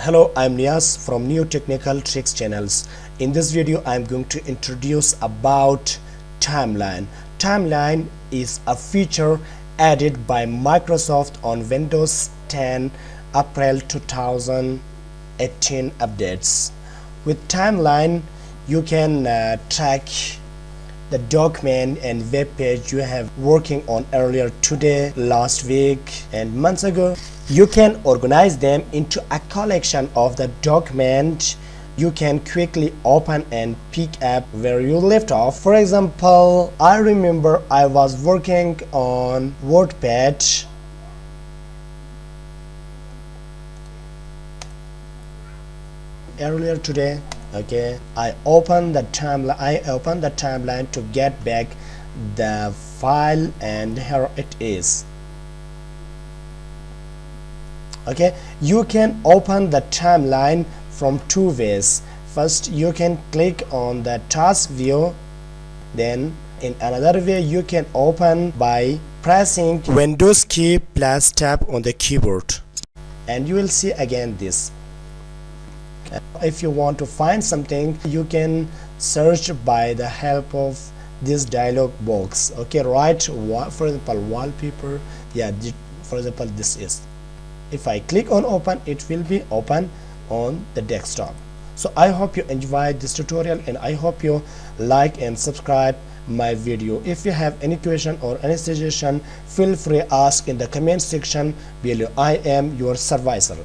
Hello, I'm Nias from New Technical Tricks channels. In this video, I'm going to introduce about timeline. Timeline is a feature added by Microsoft on Windows 10 April 2018 updates. With timeline, you can track the document and web page you have working on earlier today, last week and months ago. You can organize them into a collection of the document. You can quickly open and pick up where you left off. For example, I remember I was working on webpage earlier today. Okay, I opened the timeline to get back the file, and here it is. Okay, you can open the timeline from two ways. First, you can click on the task view. Then in another way, you can open by pressing Windows key plus tap on the keyboard, and you will see again this. If you want to find something, you can search by the help of this dialog box. Okay, right, for example, wallpaper. Yeah, for example, this is. If I click on open, it will be open on the desktop. So I hope you enjoyed this tutorial, and I hope you like and subscribe my video. If you have any question or any suggestion, feel free ask in the comment section below. I am your supervisor.